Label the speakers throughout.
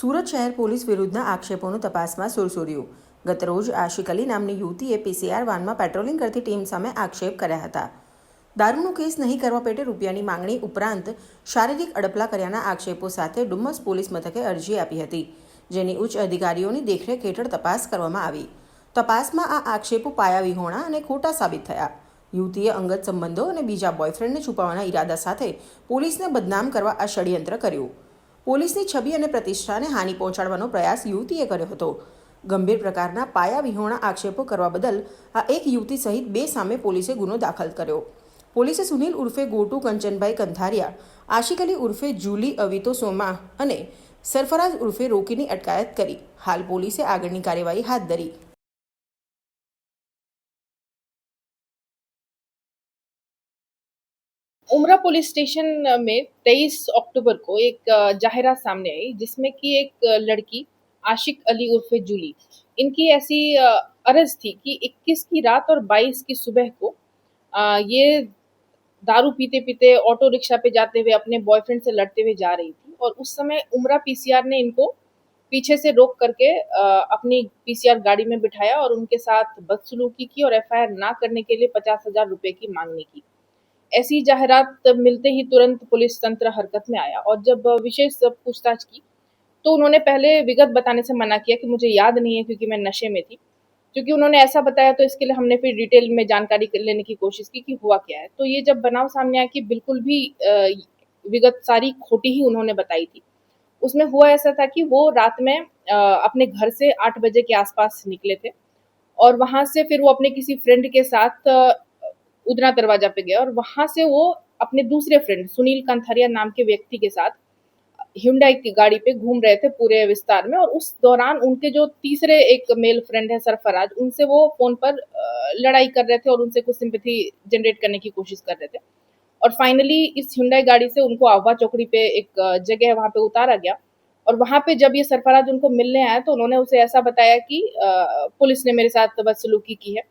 Speaker 1: સુરત શહેર પોલીસ વિરુદ્ધના આક્ષેપોનો તપાસમાં સુરસુર્યું. ગતરોજ આશિક અલી નામની યુવતીએ પીસીઆર વાનમાં પેટ્રોલિંગ કરતી ટીમ સામે આક્ષેપ કર્યા હતા. દારૂનો કેસ નહીં કરવા પેટે રૂપિયાની માંગણી ઉપરાંત શારીરિક અડપલા કર્યાના આક્ષેપો સાથે ડુમ્મસ પોલીસ મથકે અરજી આપી હતી, જેની ઉચ્ચ અધિકારીઓની દેખરેખ હેઠળ તપાસ કરવામાં આવી. તપાસમાં આ આક્ષેપો પાયાવિહોણા અને ખોટા સાબિત થયા. યુવતીએ અંગત સંબંધો અને બીજા બોયફ્રેન્ડને છુપાવવાના ઈરાદા સાથે પોલીસને બદનામ કરવા આ ષડયંત્ર કર્યું. પોલીસની છબી અને પ્રતિષ્ઠાને હાનિ પહોંચાડવાનો પ્રયાસ યુવતીએ કર્યો હતો. ગંભીર પ્રકારના પાયાવિહોણા આક્ષેપો કરવા બદલ આ એક યુવતી સહિત 2 સામે પોલીસે ગુનો દાખલ કર્યો. પોલીસે સુનિલ ઉર્ફે ગોટુ કંચનભાઈ કંથારિયા, આશિક અલી ઉર્ફે જુલી અવિતો સોમા અને સરફરાઝ ઉર્ફે રોકીની અટકાયત કરી. હાલ પોલીસે આગળની કાર્યવાહી હાથ ધરી.
Speaker 2: उमरा पुलिस स्टेशन में 23 अक्टूबर को एक जाहिरात सामने आई, जिसमें कि एक लड़की आशिक अली उर्फे जूली, इनकी ऐसी अर्ज थी कि 21 की रात और 22 की सुबह को ये दारू पीते पीते ऑटो रिक्शा पे जाते हुए अपने बॉयफ्रेंड से लड़ते हुए जा रही थी, और उस समय उमरा पीसीआर ने इनको पीछे से रोक करके अपनी पीसीआर गाड़ी में बिठाया और उनके साथ बदसलूकी की और एफआईआर ना करने के लिए 50,000 रुपए की मांगनी की. ऐसी जाहिरात मिलते ही तुरंत पुलिस तंत्र हरकत में आया, और जब विशेष पूछताछ की तो उन्होंने पहले विगत बताने से मना किया कि मुझे याद नहीं है क्योंकि मैं नशे में थी. क्योंकि उन्होंने ऐसा बताया तो इसके लिए हमने फिर डिटेल में जानकारी लेने की कोशिश की कि हुआ क्या है. तो ये जब बनाव सामने आया कि बिल्कुल भी विगत सारी खोटी ही उन्होंने बताई थी. उसमें हुआ ऐसा था कि वो रात में अपने घर से 8 बजे के आसपास निकले थे, और वहां से फिर वो अपने किसी फ्रेंड के साथ उधना दरवाजा पे गया, और वहां से वो अपने दूसरे फ्रेंड सुनील कंथारिया नाम के व्यक्ति के साथ ह्युंडई की गाड़ी पे घूम रहे थे पूरे विस्तार में. और उस दौरान उनके जो तीसरे एक मेल फ्रेंड है सरफराज, उनसे वो फोन पर लड़ाई कर रहे थे और उनसे कुछ सिंपैथी जनरेट करने की कोशिश कर रहे थे. और फाइनली इस ह्युंडई गाड़ी से उनको आवा चौकड़ी पे एक जगह है, वहां पे उतारा गया. और वहां पे जब ये सरफराज उनको मिलने आया तो उन्होंने उसे ऐसा बताया कि पुलिस ने मेरे साथ बदसलूकी की है.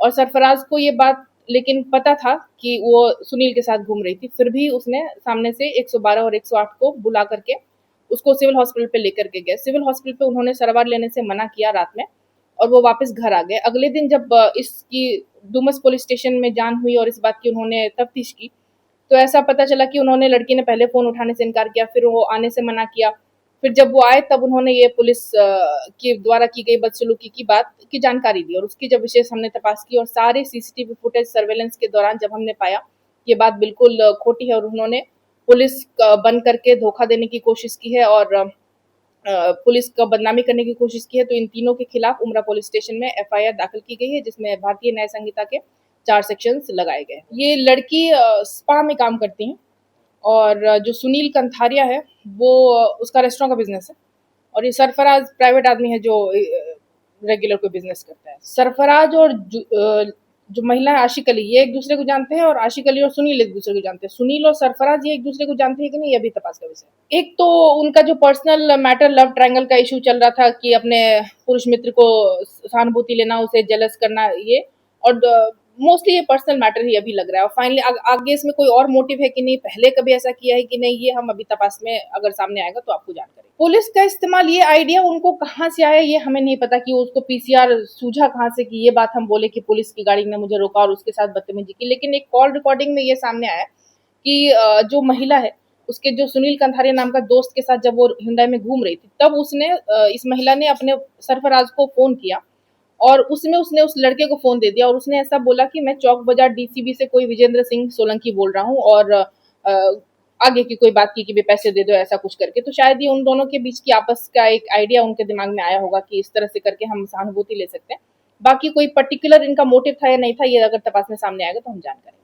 Speaker 2: और सरफराज को ये बात लेकिन पता था कि वो सुनील के साथ घूम रही थी. फिर भी उसने सामने से 112 और 108 को बुला करके उसको सिविल हॉस्पिटल पे लेकर के गए. सिविल हॉस्पिटल पे उन्होंने सारवार लेने से मना किया रात में, और वो वापस घर आ गए. अगले दिन जब इसकी डुमस पुलिस स्टेशन में जान हुई और इस बात की उन्होंने तफ्तीश की, तो ऐसा पता चला कि उन्होंने लड़की ने पहले फोन उठाने से इनकार किया, फिर वो आने से मना किया. फिर जब वो आए तब उन्होंने ये पुलिस के द्वारा की गई बदसलूकी की बात की जानकारी दी, और उसकी जब विशेष हमने तपास की और सारे सीसीटीवी फुटेज सर्वेलेंस के दौरान जब हमने पाया ये बात बिल्कुल खोटी है और उन्होंने पुलिस बन करके धोखा देने की कोशिश की है और पुलिस का बदनामी करने की कोशिश की है, तो इन तीनों के खिलाफ उमरा पुलिस स्टेशन में एफआईआर दाखिल की गई है, जिसमें भारतीय न्याय संहिता के 4 सेक्शंस लगाए गए. ये लड़की स्पा में काम करती हैं, और जो सुनील कंथारिया है वो उसका रेस्टोरेंट का बिजनेस है, और ये सरफराज प्राइवेट आदमी है जो रेगुलर कोई बिजनेस करता है. सरफराज और जो महिला है आशिक अली, ये एक दूसरे को जानते हैं, और आशिक अली और सुनील एक दूसरे को जानते हैं. सुनील और सरफराज ये एक दूसरे को जानते हैं कि नहीं, ये भी तपास का विषय है. एक तो उनका जो पर्सनल मैटर लव ट्रायंगल का इशू चल रहा था कि अपने पुरुष मित्र को सहानुभूति लेना, उसे जेलस करना, ये, और मोस्टली ये पर्सनल मैटर ही अभी लग रहा है. और फाइनली आगे इसमें कोई और मोटिव है कि नहीं, पहले कभी ऐसा किया है कि नहीं, ये हम अभी तपास में अगर सामने आएगा तो आपको जानकारी. पुलिस का इस्तेमाल, ये आइडिया उनको कहाँ से आया ये हमें नहीं पता कि उसको पीसीआर सूझा कहाँ से कि ये बात हम बोले कि पुलिस की गाड़ी ने मुझे रोका और उसके साथ बदतमीजी की. लेकिन एक कॉल रिकॉर्डिंग में ये सामने आया कि जो महिला है उसके जो सुनील कंथारिया नाम का दोस्त के साथ जब वो ह्युंडई में घूम रही थी, तब उसने इस महिला ने अपने सरफराज को फोन किया, और उसमें उसने उस लड़के को फोन दे दिया, और उसने ऐसा बोला कि मैं चौक बाजार डीसीबी से कोई विजेंद्र सिंह सोलंकी बोल रहा हूँ, और आगे की कोई बात की कि पैसे दे दो, ऐसा कुछ करके. तो शायद ये उन दोनों के बीच की आपस का एक आइडिया उनके दिमाग में आया होगा कि इस तरह से करके हम सहानुभूति ले सकते हैं. बाकी कोई पर्टिकुलर इनका मोटिव था या नहीं था, ये अगर तपास में सामने आएगा तो हम जानकारी.